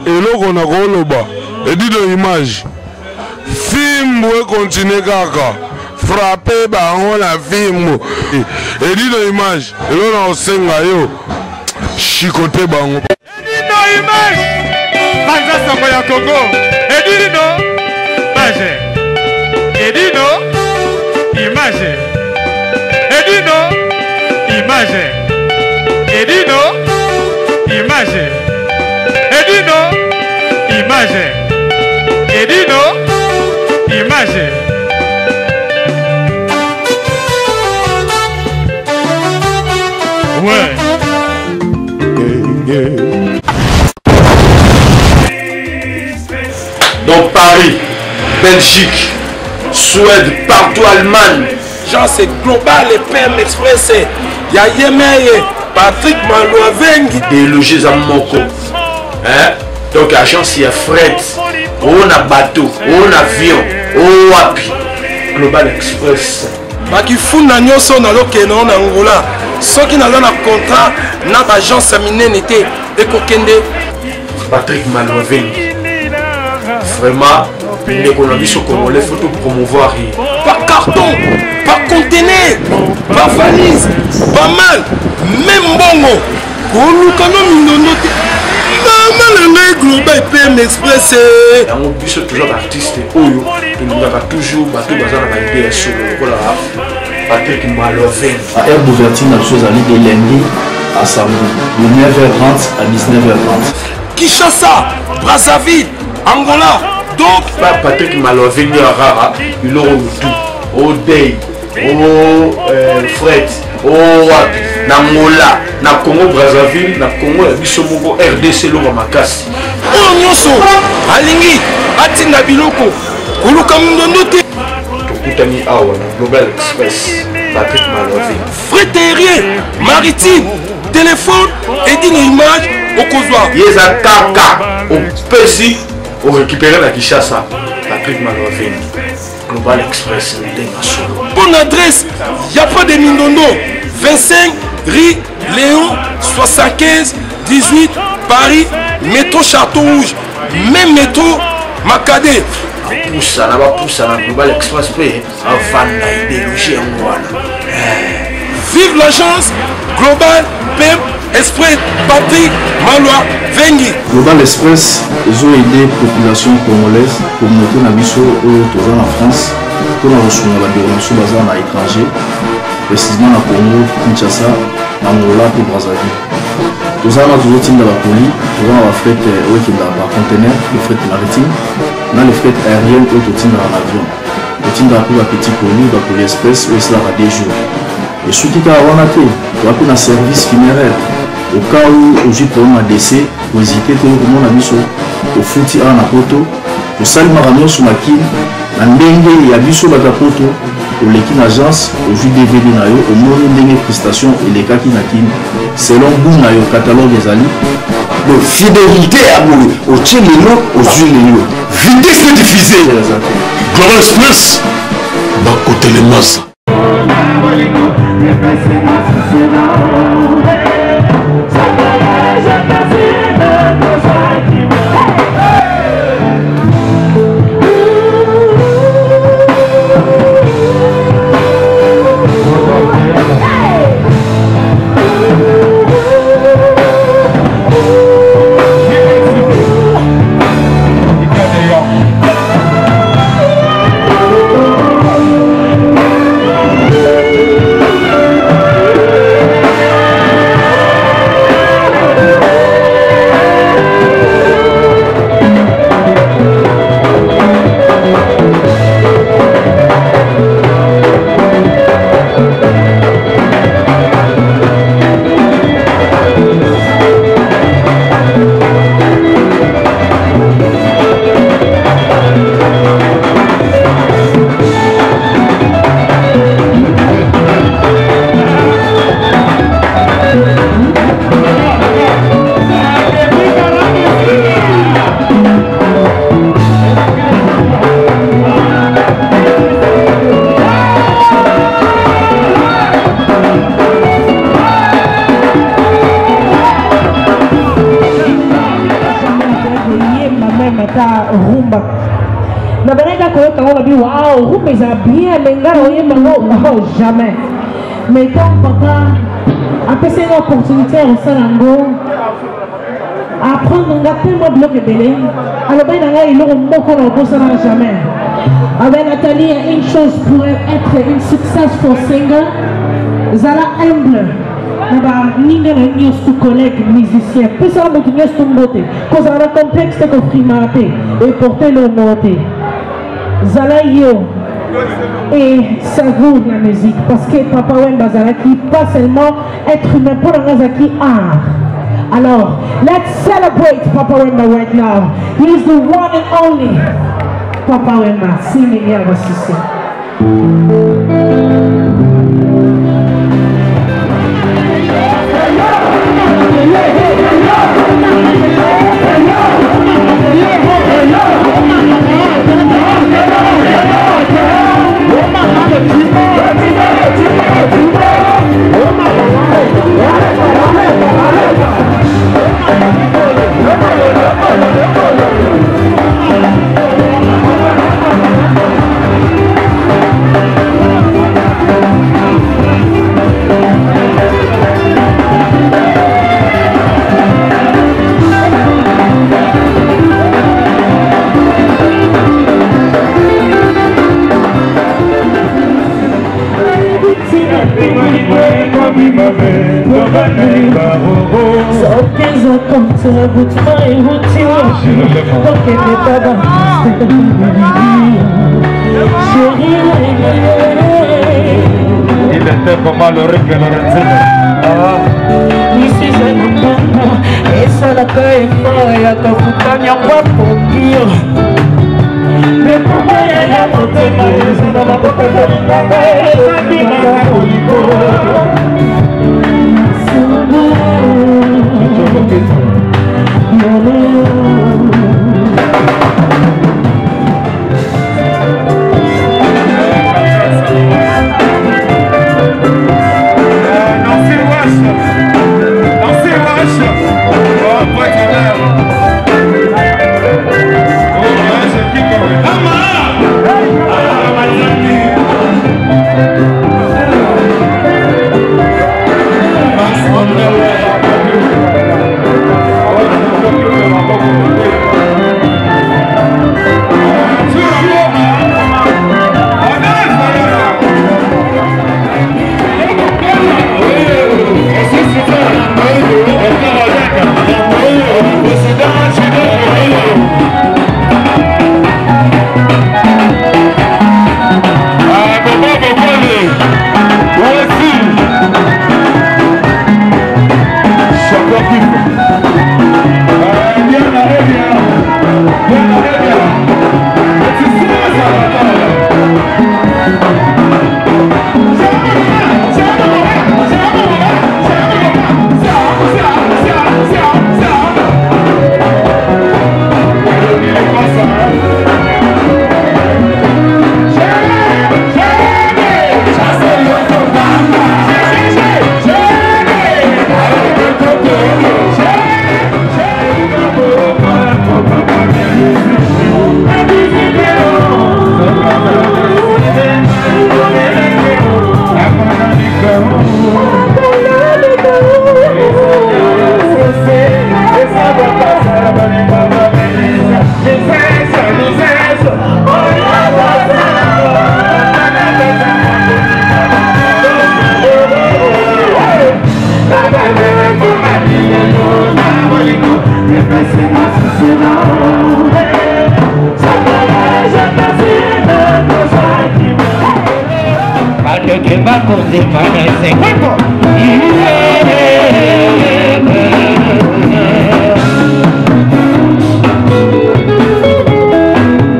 eloko na koloba edito image film we continue kaka frapper bango na film edito image eloko na osenga yo chicote bango edito image banza sango ya Congo edito image edito image edito image edito image edito image edito image ouais donc Paris, Belgique, Suède, partout Allemagne. Genre c'est global et PM Express. Il y a Yemeye, Patrick Malouavengi. Délogés à Moko. Hein? Donc agence il y a fret, on a bateau, on a avion, on a wapi. Global Express. Bakifuna nyoso na lokeno na Angola. Soki na lona contrat na agence minene te ekokende Patrick Malouavengi. Vraiment, l'économie sur Congolais, il faut promouvoir. Par carton, par conteneur, par valise, pas mal, même bongo. Kolukano minono te. Maman le global PM Express. On bus toujours artiste Oyo, il nous a toujours battu dans la idée sur le Patrick Malouavengi. À air d'ouverture, la chose allait de lundi à samedi, de 9h30 à 19h30. Kinshasa, Brazzaville, Angola, donc Patrick Malouavengi à Rara, il aura tout. Au Day, au Fred, au Wapi, Namola, na Congo Brazzaville, na Congo Bisomoko, RDC Loma Makasi. Oh Nyoso, Alingi, Atina Biloko, Kuluka Mundonote. Tokutani Awa, Global Express, Patrick Malouavengi. Frais terrier, maritime, téléphone, édine image, au Kozwa. Yeza Kaka, au Pesi, au récupérer la Kinshasa, Patrick Malouavengi. Global Express, bonne adresse, il n'y a pas de Mindondo. 25 rue Léon 75 18 Paris, métro Château Rouge, même métro Macadé. Poussa, là-bas, poussa, dans Global Express, avant d'idéologie en Rwanda. Vive l'agence Global PM Express Patrick Malouavengi. Global Express, ils ont aidé la population congolaise, communauté Nabiso, en France, pour la reçu la déronation basée à l'étranger, précisément à Congo, Kinshasa, Angola et Brazzaville. Tous les gens dans la colis, tous les fret par conteneur, le fret maritime, dans le fret aérien ou tout dans l'avion. Tout dans la petite colis, la colis express, ou cela va des jours. Et ce qui est à Wanate, tu as un service funéraire. Au cas où aujourd'hui pour un décès, pour hésiter, tout le monde a mis au fouti à Napoto, au Salmarano sur Makin, la Ndenge et à Bisso Batapoto, au Lekin Agence, au Jus DVD Nayo, au Mono Ndenge Prestation et les Kaki Nakin, selon Bounayo, catalogue des alliés. Donc fidélité à vous, au Tchéléno, aux Unéno. Vitesse diffusée. Global Express, Bakote les masses. mata rumba. Na beneka ko ka wa bi wow, rumba za bien lenga oye mango jamais. Mais quand papa a passé une opportunité au Sanango, apprendre un gâteau moi bloc belé. Alors ben il aura moko na ko jamais. Avec Nathalie, une chose pourrait être une successful singer. Zala humble. Ninga na nyos collègue musicien. Puis ça va nyos ton beauté. Cause on a complexe de confirmation et porter le monté. Zala yo et savoure la musique parce que Papa Wemba Zala qui pas seulement être humain pour la qui art. Alors, let's celebrate Papa Wemba right now. He is the one and only Papa Wemba. Singing here was il était comment le rythme de Lorenzino. Ici c'est le monde et ça la paix fort et à ta foutania quoi pour dire. Mais pourquoi il y a mon thème et ça va pas faire la paix et ça dit ma colico.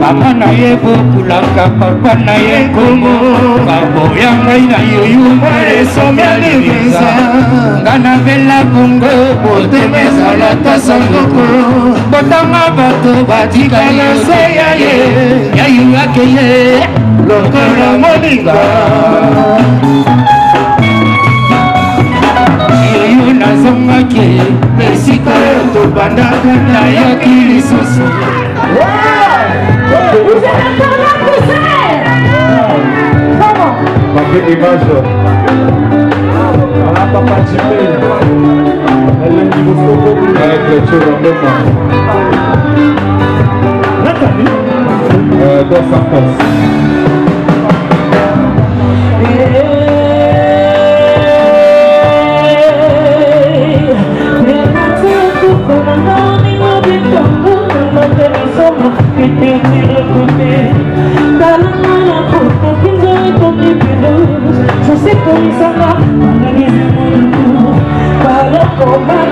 Mama na ye bokulanga papa na ye kongo babo ya ngai na yo yumare somya libisa ngana bela kongo botemeza la tasangoko botanga bato batika na se ya ye ya yake ye lokola molinga yo nazongaki esika tobandaka na yoki lisusu magnifique image. Voilà, papa Jimé. Elle est niveau Soko. Clôture en même temps. Nathalie. Dos Santos. Je sais comment ça va, par le combat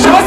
Just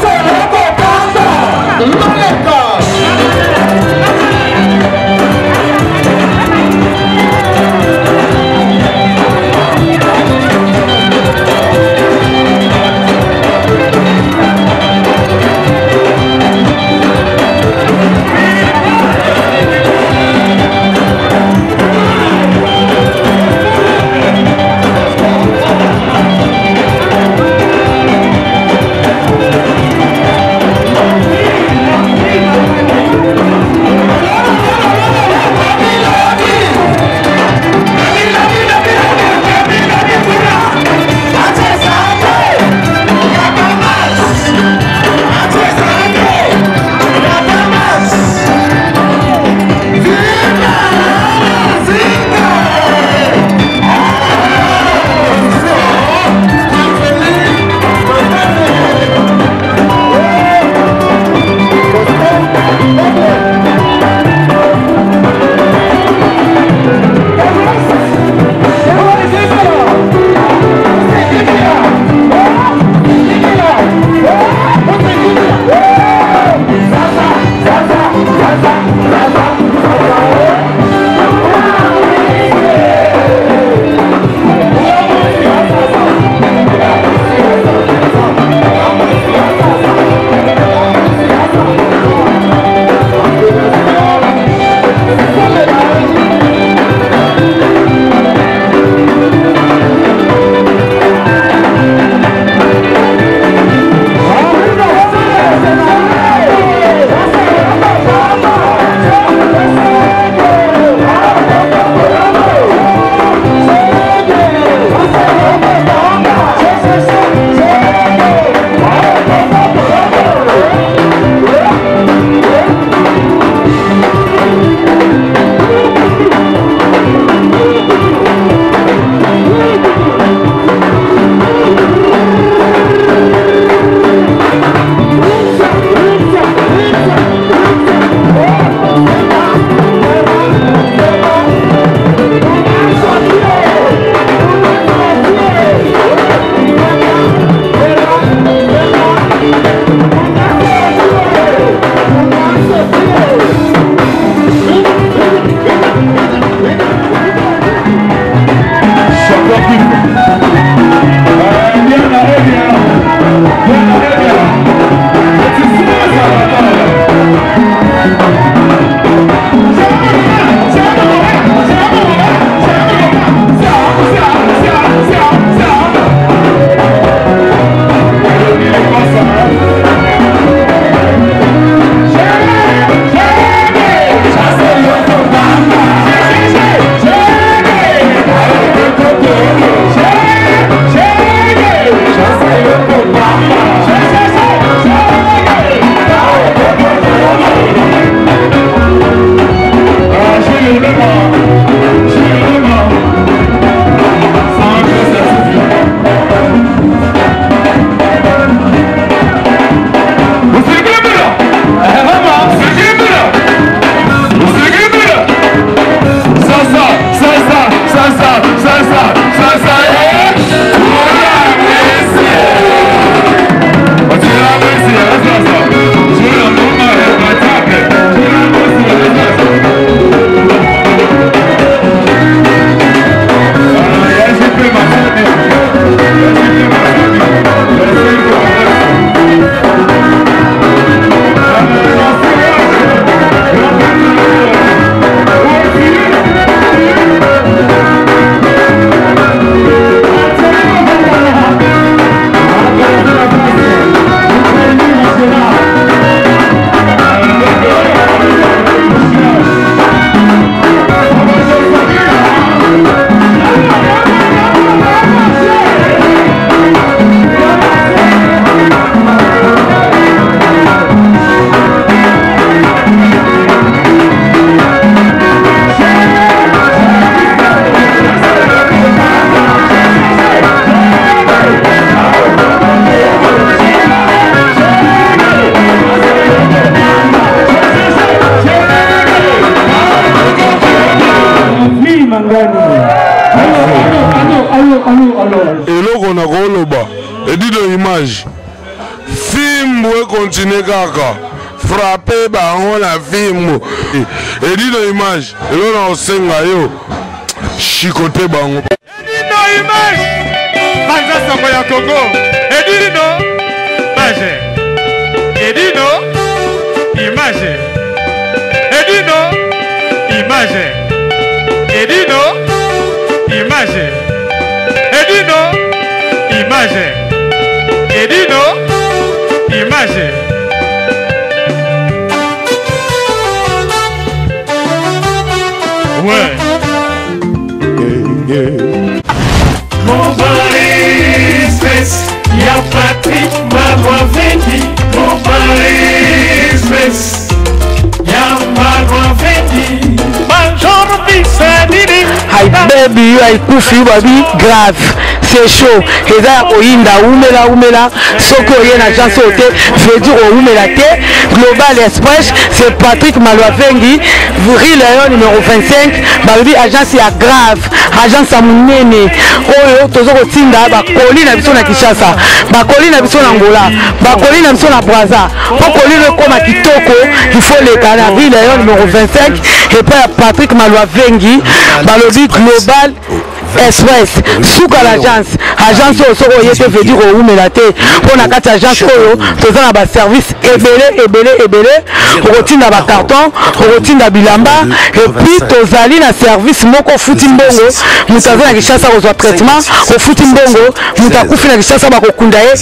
image fimbu ekontinue kaka frappe bango na fimbu edino image elo na osenga yo chikote bango edino image banza sango ya Congo edino image edino image edino image edino image edino image edino image ouais mon Paris Express y'a Patrick Malouaveni mon Paris Express y'a Malouaveni bonjour Bissadini Hi baby haikufi babi grave c'est chaud eza ya koyinda umela soki oye na agence oyo te veut dire oumela te Global Express c'est Patrick Malouavengi Rue Léon numéro 25 babi agence ya grave agence ya monene oyo tozo kotinda bakoli na biso na Kinshasa bakoli na biso na Angola bakoli na biso na Brazza bakoli ekoma kitoko il faut leka na Rue Léon numéro 25 et puis Patrick Malouavengi balobi Global Express suka l'agence oyo soko oye te veut dire oumela te mpona kati agence oyo toza na baservice ebele okotinda bacarton okotinda bilamba epuis tozali na service moko ofuti mbongo moto aza na Kinshasa kozwa traitement ofuti mbongo moto akufi na Kinshasa bakokunda ye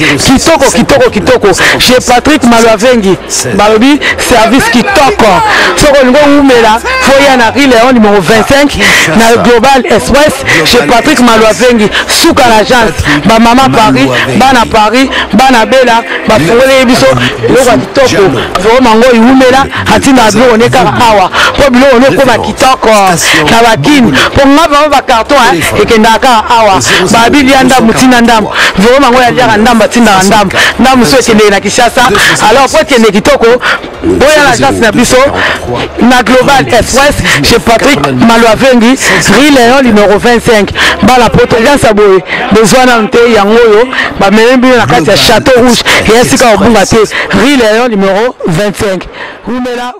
kitoko chez Patrick Malouavengi balobi service kitoko soko olingo oumela foya na Rue Léon numéro 25 na Global Express chez Patrick Malouavengi suka l'agence ba mama Paris bana Paris bana bela ba fongole biso eloko ya kitoko zo mango iumela atinda bilo ne kaka awa po bilo ne ko ba kitoko na bakini po ngaba ba carton ekenda kaka awa ba bilianda mutina ndam zo mango ya jaka ndamba tinda ndam so ekende na Kinshasa alors po ekende kitoko boya l'agence na biso na Global Express chez Patrick Malouavengi Rue Léon numéro 25 bala poto agence boye besoin na nte yango yo ba membi na kati ya Château Rouge et esika obunga te Rue Léon numéro 25 umela